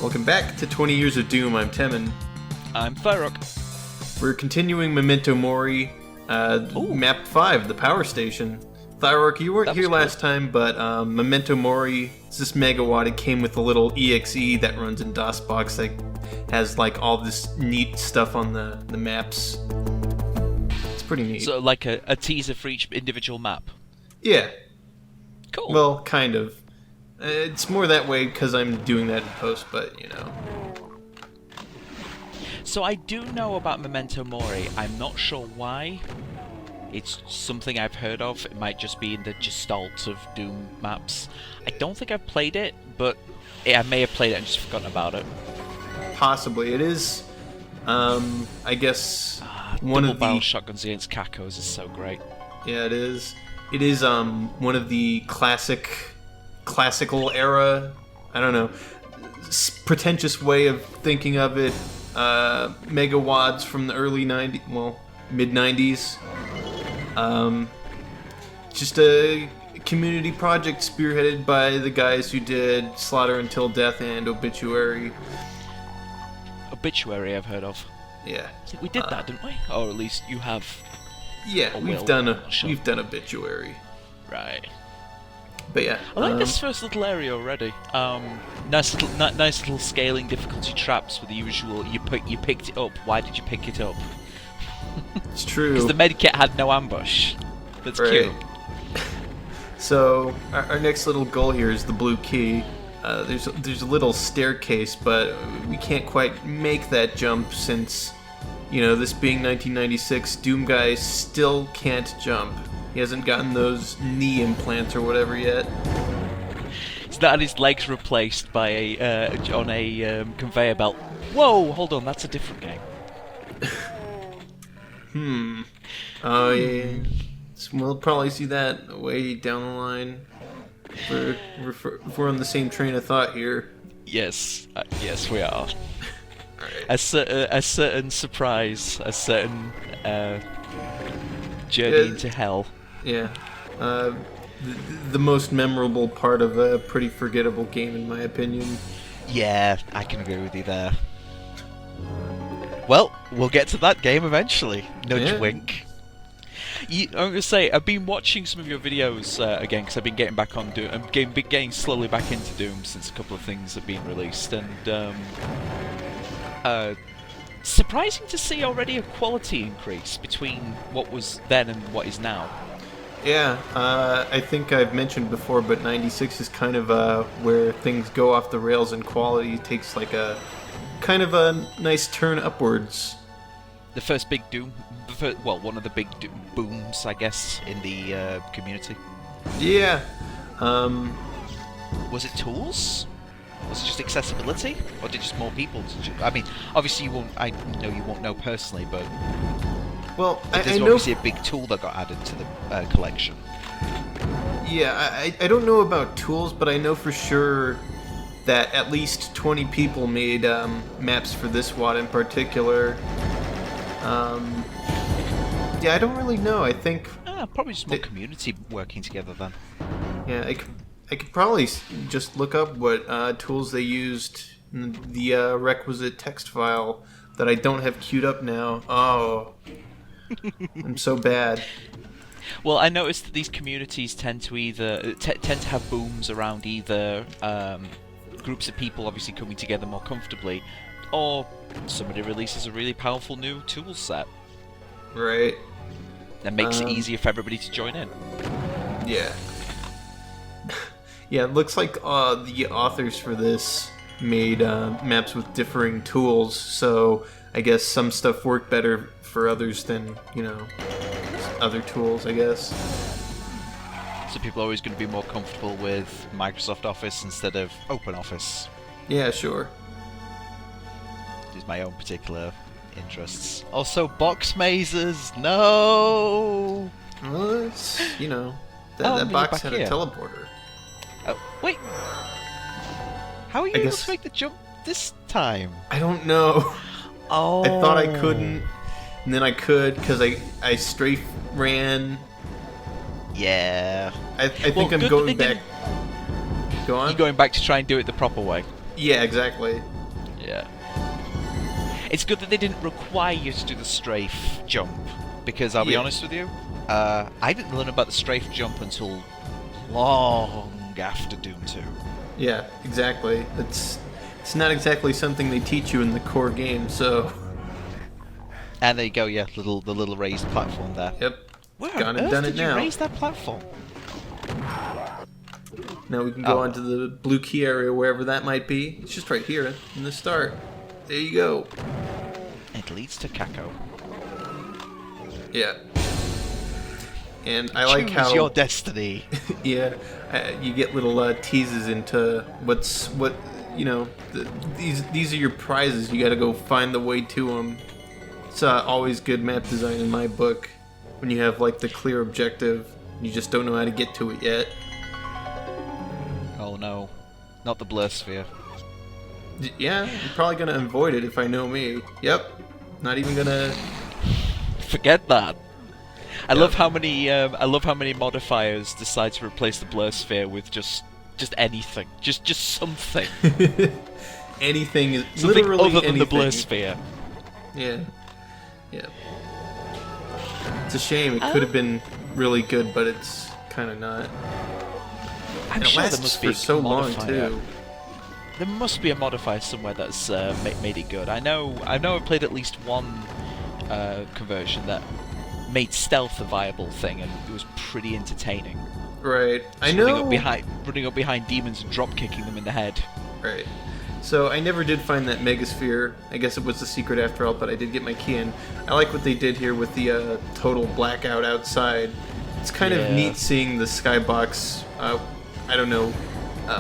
Welcome back to 20 Years of Doom. I'm Temin. I'm Thyrork. We're continuing Memento Mori, Map 5, the power station. Thyrork, you weren't here last time, but Memento Mori, it's this megawatt. It came with a little EXE that runs in DOSBox that has like all this neat stuff on the maps. It's pretty neat. So like a teaser for each individual map? Yeah. Cool. Well, kind of. It's more that way because I'm doing that in post, but you know. So I do know about Memento Mori. I'm not sure why. It's something I've heard of. It might just be in the gestalt of Doom maps. I don't think I've played it, but I may have played it and just forgotten about it. Possibly. It is, I guess, one of the... Double-barrel shotguns against Kakos is so great. Yeah, it is. It is one of the classical era, I don't know, pretentious way of thinking of it, megawads from the early 90s, well, mid-90s. Just a community project spearheaded by the guys who did Slaughter Until Death and Obituary. Obituary I've heard of. Yeah. We did that, didn't we? Or at least you have. Yeah, we've done Obituary. Right. But yeah, I like this first little area already. Nice little scaling difficulty traps with the usual. You picked it up. Why did you pick it up? It's true. Because the medkit had no ambush. That's right. cute. So our next little goal here is the blue key. There's a little staircase, but we can't quite make that jump since, you know, this being 1996, Doom Guy still can't jump. He hasn't gotten those knee implants or whatever yet. He's not had his legs replaced by on a conveyor belt. Whoa, hold on, that's a different game. Oh yeah. We'll probably see that way down the line. If we're on the same train of thought here. Yes, yes we are. Right. A certain surprise, a certain journey into hell. Yeah. The most memorable part of a pretty forgettable game, in my opinion. Yeah, I can agree with you there. Well, we'll get to that game eventually. Nudge wink. I'm going to say, I've been watching some of your videos again, because I've been getting back on Doom. I'm getting slowly back into Doom since a couple of things have been released, and surprising to see already a quality increase between what was then and what is now. Yeah, I think I've mentioned before, but 96 is kind of where things go off the rails and quality takes like a kind of a nice turn upwards. The first big Doom, one of the big booms, I guess, in the community. Yeah. Was it tools? Was it just accessibility, or did just more people? I mean, obviously you won't. I know you won't know personally, but well, there's obviously a big tool that got added to the collection. Yeah, I don't know about tools, but I know for sure that at least 20 people made maps for this WAD in particular. Yeah, I don't really know. I think probably just more community working together then. Yeah, I could probably just look up what tools they used in the requisite text file that I don't have queued up now. Oh, I'm so bad. Well, I noticed that these communities tend to have booms around either groups of people obviously coming together more comfortably, or somebody releases a really powerful new tool set. Right. That makes it easier for everybody to join in. Yeah. Yeah, it looks like the authors for this made maps with differing tools, so I guess some stuff worked better for others than, you know, other tools, I guess. So people are always going to be more comfortable with Microsoft Office instead of OpenOffice. Yeah, sure. Is my own particular interests. Also, box mazes. No. Well, it's, you know, that box had a teleporter. Oh wait. How are you able to make the jump this time? I don't know. Oh. I thought I couldn't, and then I could because I strafe ran. Yeah. I think I'm going back. Go on. You're going back to try and do it the proper way. Yeah, exactly. Yeah. It's good that they didn't require you to do the strafe jump, because I'll be honest with you, I didn't learn about the strafe jump until long after Doom 2. Yeah, exactly. It's not exactly something they teach you in the core game, so... And there you go, yeah, the little raised platform there. Yep. Where Gone on and earth done did it you now. raise that platform? Now we can go on to the blue key area, wherever that might be. It's just right here in the start. There you go. It leads to Kako. Yeah. And I like how... Choose your destiny. Yeah, you get little teases into what you know. These are your prizes. You got to go find the way to them. It's always good map design in my book when you have like the clear objective. You just don't know how to get to it yet. Oh no, not the blur sphere. Yeah, I'm probably gonna avoid it if I know me. Yep, not even gonna. Forget that. I love how many modifiers decide to replace the blur sphere with just anything, just something. Anything is Something literally other than anything. the blur sphere. Yeah, yeah. It's a shame. It could have been really good, but it's kind of not. I'm And it sure there lasts must be for so a long modifier. too. There must be a modifier somewhere that's made it good. I know I've played at least one conversion that made stealth a viable thing, and it was pretty entertaining. Right. I Just know. running up behind demons and drop kicking them in the head. Right. So I never did find that Megasphere. I guess it was a secret after all, but I did get my key in. I like what they did here with the total blackout outside. It's kind of neat seeing the skybox, I don't know,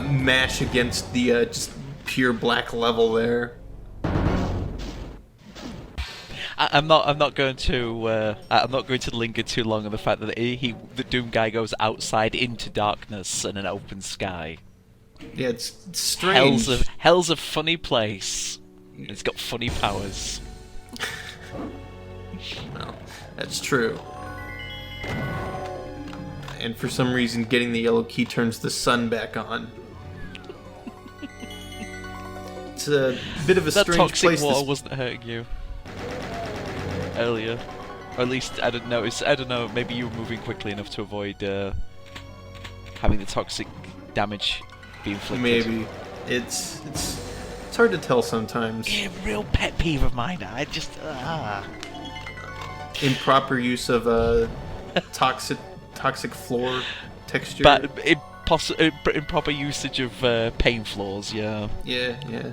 mash against the just pure black level there. I'm not going to linger too long on the fact that the Doom guy goes outside into darkness and an open sky. Yeah, it's strange. Hell's a funny place. It's got funny powers. Well, that's true. And for some reason, getting the yellow key turns the sun back on. It's a bit of a That strange toxic place. water wasn't hurting you earlier, or at least I didn't notice. I don't know. Maybe you were moving quickly enough to avoid having the toxic damage be inflicted. Maybe it's hard to tell sometimes. Yeah, real pet peeve of mine. I just Improper use of toxic floor texture. but improper usage of pain floors. Yeah. Yeah.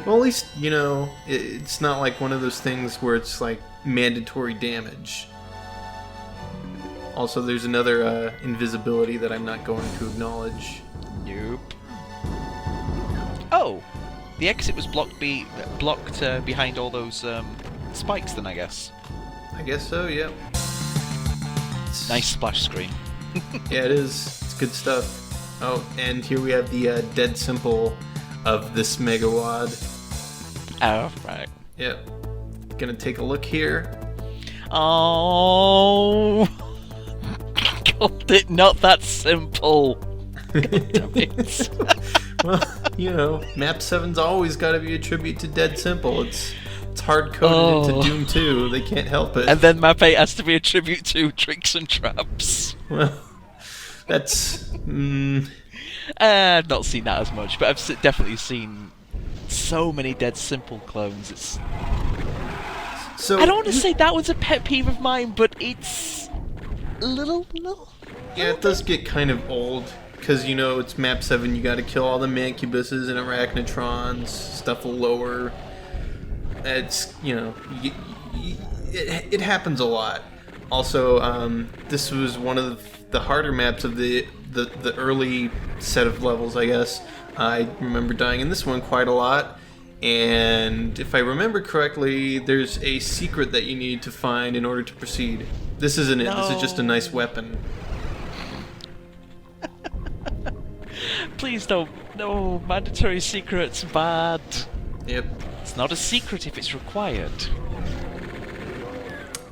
Well, at least, you know, it's not like one of those things where it's like mandatory damage. Also, there's another invisibility that I'm not going to acknowledge. Nope. Oh, the exit was blocked behind all those spikes. Then I guess. I guess so. Yep. Nice splash screen. Yeah, it is. It's good stuff. Oh, and here we have the dead simple of this megawad. Oh, right. Yep. Gonna take a look here. Oh, God, it not that simple. God damn it. Well, you know, Map 7's always got to be a tribute to Dead Simple. It's hard-coded into Doom 2. They can't help it. And then Map 8 has to be a tribute to Tricks and Traps. Well, that's... I've not seen that as much, but I've definitely seen so many Dead Simple clones. It's... So, I don't want to say that was a pet peeve of mine, but it's a little. Yeah, it does get kind of old, because, you know, it's Map 7, you gotta kill all the Mancubuses and Arachnotrons, stuff will lower. It's, you know, it happens a lot. Also, this was one of the harder maps of the early set of levels, I guess. I remember dying in this one quite a lot. And if I remember correctly, there's a secret that you need to find in order to proceed. This isn't it. No. This is just a nice weapon. Please don't. No, mandatory secret's bad. Yep. It's not a secret if it's required.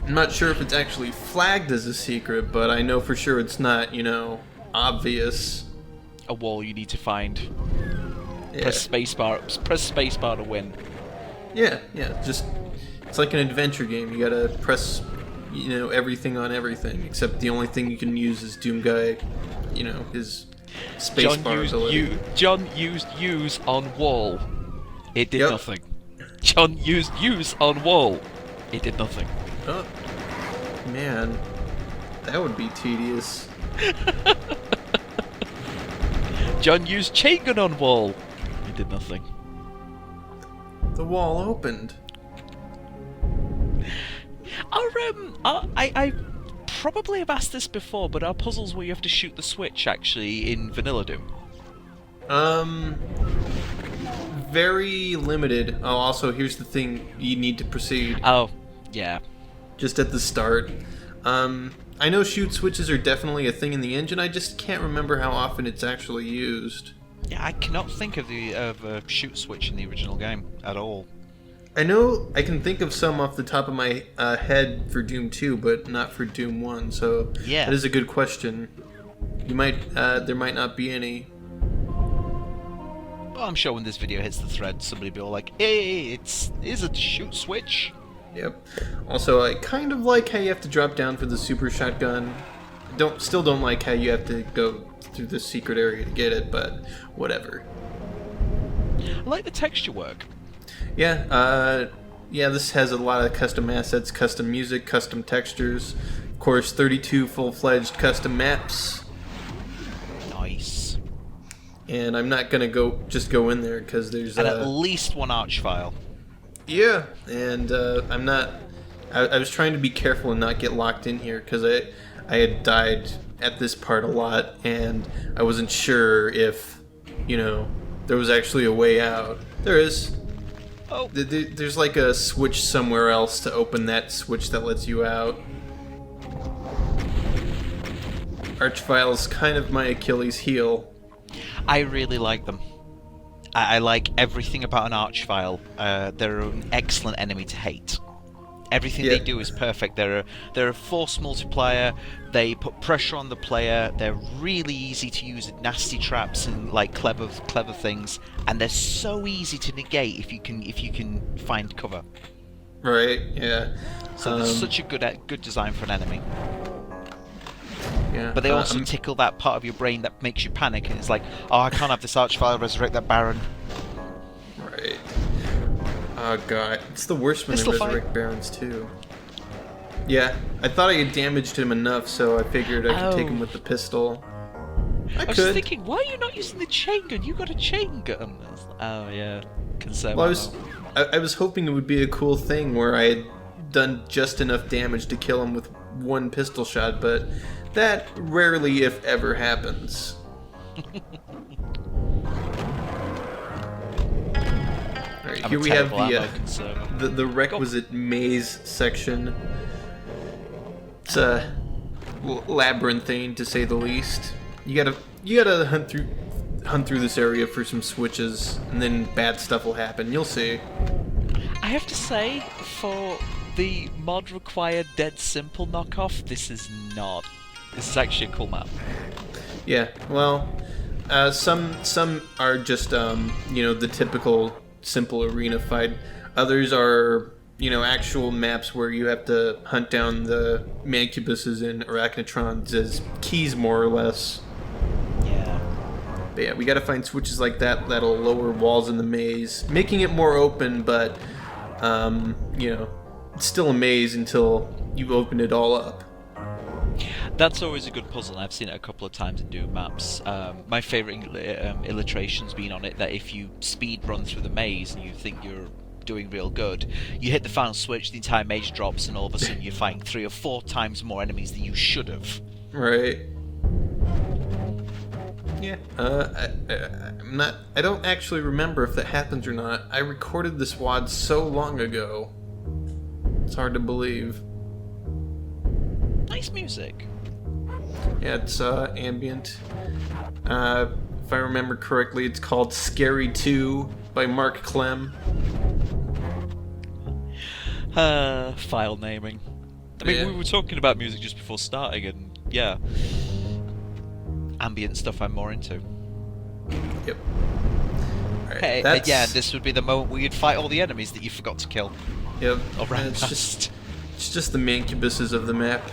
I'm not sure if it's actually flagged as a secret, but I know for sure it's not, you know, obvious. A wall you need to find. Yeah. Press spacebar to win. Yeah, just it's like an adventure game. You gotta press, everything on everything, except the only thing you can use is Doomguy, his spacebar ability. John used use on wall. It did Yep. nothing. John used use on wall. It did nothing. Oh, man, that would be tedious. John used chain gun on wall. It did nothing. The wall opened. I probably have asked this before, but are puzzles where you have to shoot the switch actually in Vanilla Doom? Very limited. Oh, also, here's the thing: you need to proceed Oh, yeah. just at the start. I know shoot switches are definitely a thing in the engine. I just can't remember how often it's actually used. Yeah, I cannot think of a shoot switch in the original game at all. I know I can think of some off the top of my head for Doom 2, but not for Doom 1. So Yeah. that is a good question. There might not be any. Well, I'm sure when this video hits the thread, somebody will be all like, "Hey, is a shoot switch." Yep. Also, I kind of like how you have to drop down for the super shotgun. Still don't like how you have to go through the secret area to get it, but whatever. I like the texture work. Yeah, this has a lot of custom assets, custom music, custom textures. Of course, 32 full-fledged custom maps. Nice. And I'm not gonna just go in there because there's And at least one arch file. Yeah, and I'm not. I was trying to be careful and not get locked in here because I had died at this part a lot, and I wasn't sure if there was actually a way out. There is. Oh. There's like a switch somewhere else to open that switch that lets you out. Arch file's kind of my Achilles heel. I really like them. I like everything about an arch file. They're an excellent enemy to hate. Everything they do is perfect. They're a force multiplier. They put pressure on the player. They're really easy to use at nasty traps and like clever things. And they're so easy to negate if you can find cover. Right. Yeah. So there's such a good design for an enemy. Yeah. But they also tickle that part of your brain that makes you panic, and it's like, oh, I can't have this archfile resurrect that Baron. Right. Oh god, it's the worst when they resurrect Barons too. Yeah, I thought I had damaged him enough, so I figured I could take him with the pistol. I was could. thinking, why are you not using the chain gun? You got a chain gun. Oh yeah, concern. Well, I was hoping it would be a cool thing where I had done just enough damage to kill him with one pistol shot, but that rarely, if ever, happens. Alright, here we have the requisite maze section. It's labyrinthine, to say the least. You gotta hunt through this area for some switches, and then bad stuff will happen. You'll see. I have to say, for the mod required Dead Simple knockoff, this is actually a cool map. Yeah, well, some are just the typical simple arena fight. Others are actual maps where you have to hunt down the mancubuses and arachnotrons as keys, more or less. Yeah. But yeah, we gotta find switches like that that'll lower walls in the maze, making it more open, but it's still a maze until you open it all up. That's always a good puzzle, and I've seen it a couple of times in Doom maps. My favourite illustration's been on it that if you speed run through the maze and you think you're doing real good, you hit the final switch, the entire maze drops, and all of a sudden you're fighting 3 or 4 times more enemies than you should have. Right. Yeah. I don't actually remember if that happens or not. I recorded this WOD so long ago. It's hard to believe. Nice music. Yeah, it's ambient. If I remember correctly, it's called Scary 2 by Mark Clem. File naming. I mean, we were talking about music just before starting, and yeah, ambient stuff I'm more into. Yep. Hey, that's... yeah, this would be the moment where you'd fight all the enemies that you forgot to kill. Yep. Or ran And past. it's just the mancubuses of the map.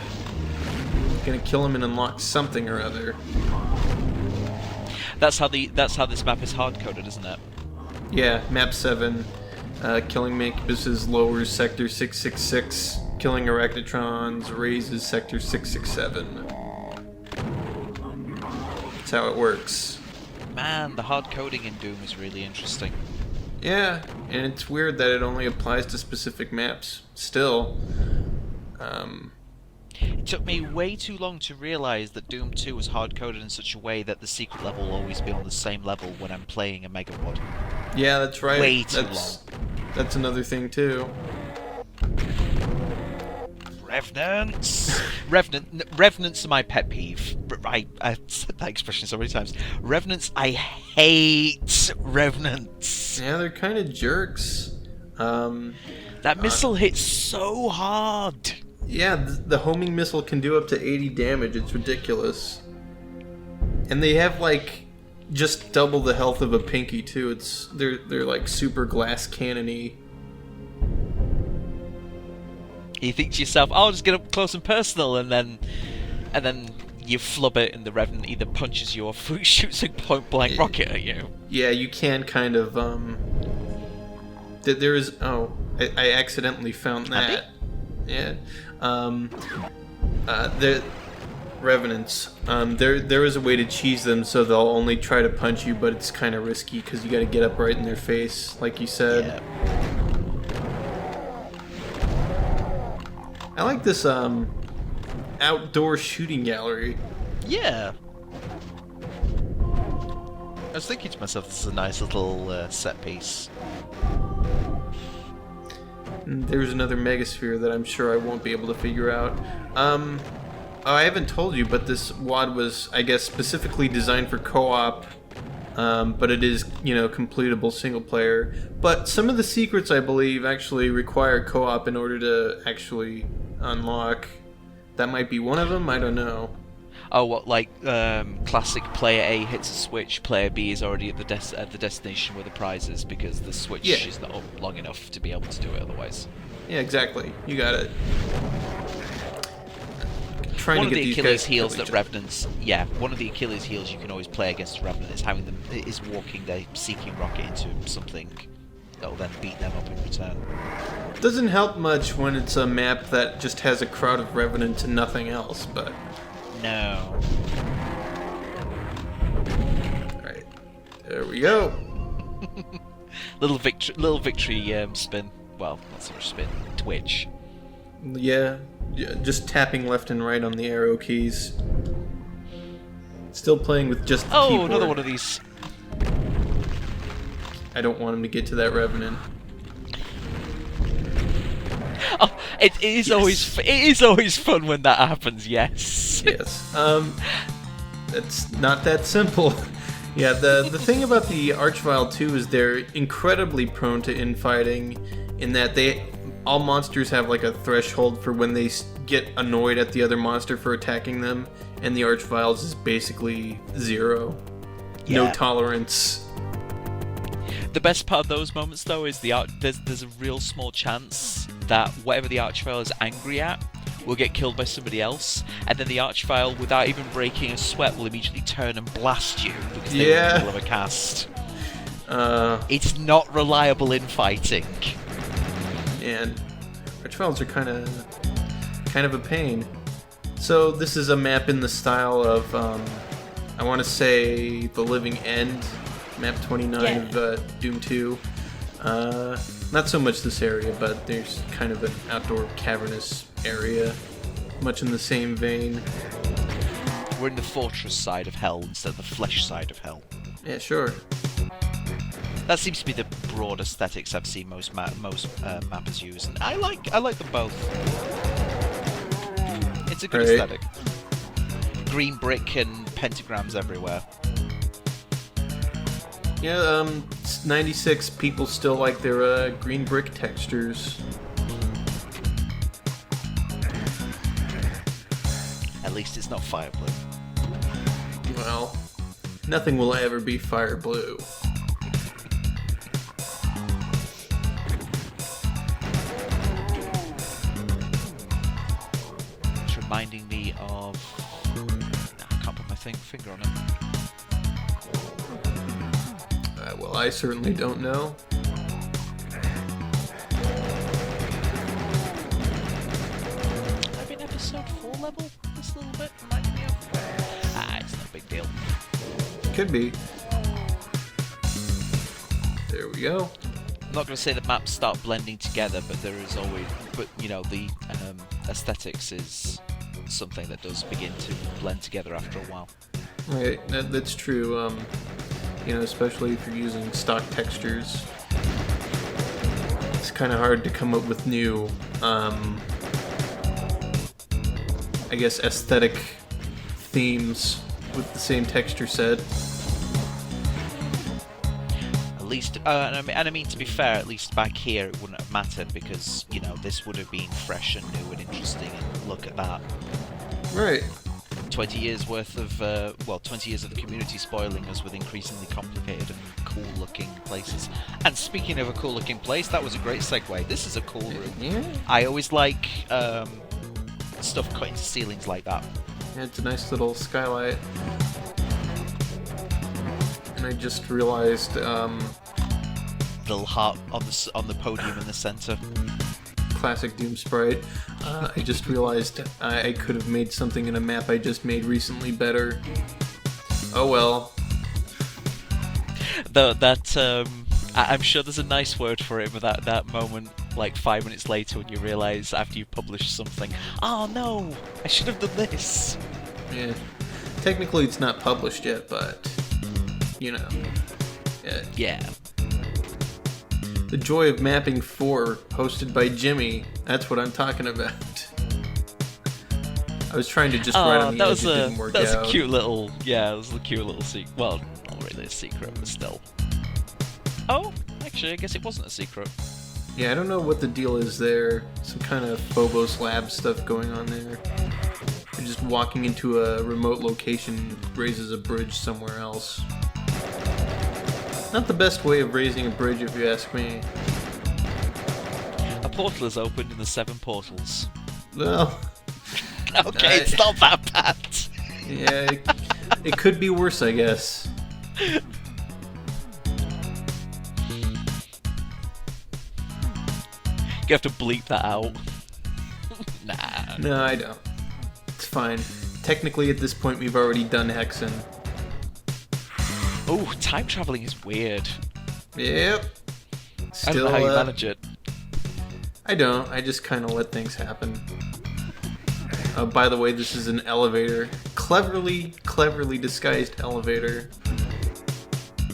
Gonna kill them and unlock something or other. That's how this map is hard coded, isn't it? Yeah, map 7. Killing mancubuses lowers sector 666. Killing arachnotrons raises sector 667. That's how it works. Man, the hard coding in Doom is really interesting. Yeah, and it's weird that it only applies to specific maps. Still, It took me way too long to realise that Doom 2 was hard-coded in such a way that the secret level will always be on the same level when I'm playing a Megawad. yeah, that's right. Way too long. That's another thing too. Revenants! Revenants are my pet peeve. I've said that expression so many times. Revenants, I hate Revenants! Yeah, they're kind of jerks. That missile hits so hard! Yeah, the homing missile can do up to 80 damage. It's ridiculous. And they have like just double the health of a pinky too. They're like super glass cannon-y. You think to yourself, "Oh, I'll just get up close and personal," and then you flub it, and the Revenant either punches you or shoots a point-blank rocket at you. Yeah, you can kind of there is... Oh, I accidentally found that. Yeah. The Revenants. There is a way to cheese them so they'll only try to punch you, but it's kind of risky because you got to get up right in their face, like you said. Yeah. I like this outdoor shooting gallery. Yeah. I was thinking to myself, this is a nice little set piece. And there's another megasphere that I'm sure I won't be able to figure out. Oh, I haven't told you, but this WAD was, I guess, specifically designed for co-op. But it is, completable single player. But some of the secrets, I believe, actually require co-op in order to actually unlock. That might be one of them. I don't know. Oh, what, like classic player A hits a switch, player B is already at the destination where the prize is because the switch is not up long enough to be able to do it otherwise. Yeah, exactly. You got it. One of the Achilles heels that Revenants, one of the Achilles heels you can always play against a Revenant is walking their seeking rocket into something that will then beat them up in return. Doesn't help much when it's a map that just has a crowd of Revenants and nothing else, but... No. Alright. There we go. little victory spin. Well, not so much spin. Twitch. Yeah, just tapping left and right on the arrow keys. Still playing with just the keyboard. Another one of these. I don't want him to get to that Revenant. Oh, it is always fun when that happens. Yes. Yes. It's not that simple. Yeah. The thing about the Archvile 2 is they're incredibly prone to infighting, in that all monsters have like a threshold for when they get annoyed at the other monster for attacking them, and the Archviles is basically 0. Yeah. No tolerance. The best part of those moments, though, is there's a real small chance that whatever the Archvile is angry at will get killed by somebody else, and then the Archvile, without even breaking a sweat, will immediately turn and blast you because they're in the middle of a cast. It's not reliable in fighting. And Archviles are kind of a pain. So this is a map in the style of, I want to say, The Living End, map 29 of Doom 2. Not so much this area, but there's kind of an outdoor cavernous area, much in the same vein. We're in the fortress side of hell instead of the flesh side of hell. Yeah, sure. That seems to be the broad aesthetics I've seen most mappers use, and I like them both. It's a good aesthetic. Green brick and pentagrams everywhere. Yeah, 96 people still like their green brick textures. At least it's not fire blue. Well, nothing will ever be fire blue. reminding me of... I can't put my finger on it. Well, I certainly don't know. Maybe an episode 4 level? This little bit reminding me of... it's no big deal. Could be. There we go. I'm not going to say the maps start blending together, but there is always... But, you know, the aesthetics is something that does begin to blend together after a while. Right, that's true. You know, especially if you're using stock textures. It's kind of hard to come up with new, I guess, aesthetic themes with the same texture set. At least, and I mean, to be fair, at least back here it wouldn't have mattered because, you know, this would have been fresh and new and interesting, and look at that. Right. 20 years worth of, 20 years of the community spoiling us with increasingly complicated and cool-looking places. And speaking of a cool-looking place, that was a great segue. This is a cool room. Yeah. I always like stuff cut into ceilings like that. Yeah, it's a nice little skylight. And I just realized, Little heart on the podium in the center. classic Doom sprite. I just realized I could have made something in a map I just made recently better. Oh well. I'm sure there's a nice word for it, but that moment, like 5 minutes later, when you realise after you publish something, oh no, I should have done this. Yeah. Technically, it's not published yet, but you know. Yeah. The Joy of Mapping 4, hosted by Jimmy. That's what I'm talking about. I was trying to just write on the edge, it didn't work out. That was a cute little, that was a cute little secret. Well, not really a secret, but still. Oh, actually, I guess it wasn't a secret. Yeah, I don't know what the deal is there. Some kind of Phobos Lab stuff going on there. Or just walking into a remote location raises a bridge somewhere else. Not the best way of raising a bridge, if you ask me. A portal is opened in the 7 portals. Well... Okay, it's not that bad. Yeah, it could be worse, I guess. You have to bleep that out. Nah. No, I don't. It's fine. Technically, at this point, we've already done Hexen. Oh, time traveling is weird. Yep. I don't know how you manage it. I don't. I just kind of let things happen. By the way, this is an elevator. Cleverly disguised elevator.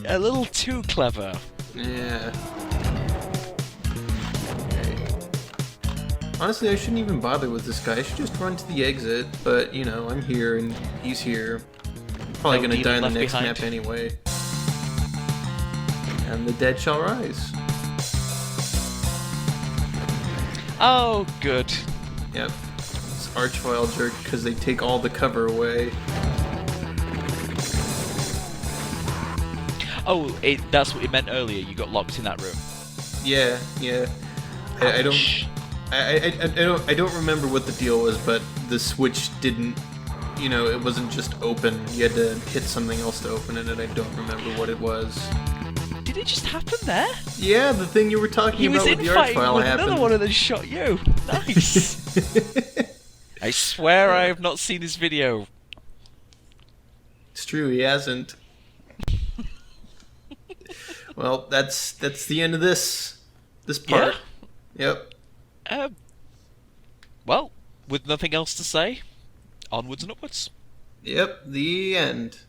A little too clever. Yeah. Okay. Honestly, I shouldn't even bother with this guy. I should just run to the exit. But, you know, I'm here and he's here. Probably gonna die in the next map anyway. And the dead shall rise. Oh, good. Yep. It's Archvile jerk because they take all the cover away. Oh, that's what it meant earlier. You got locked in that room. Yeah. I don't remember what the deal was, but the switch didn't. You know, it wasn't just open. You had to hit something else to open it, and I don't remember what it was. Did it just happen there? Yeah, the thing you were talking about with the Archvile happened. Another one and then shot you. Nice. I swear I have not seen this video. It's true, he hasn't. Well, that's the end of this part. Yeah? Yep. Well, with nothing else to say, onwards and upwards. Yep, the end.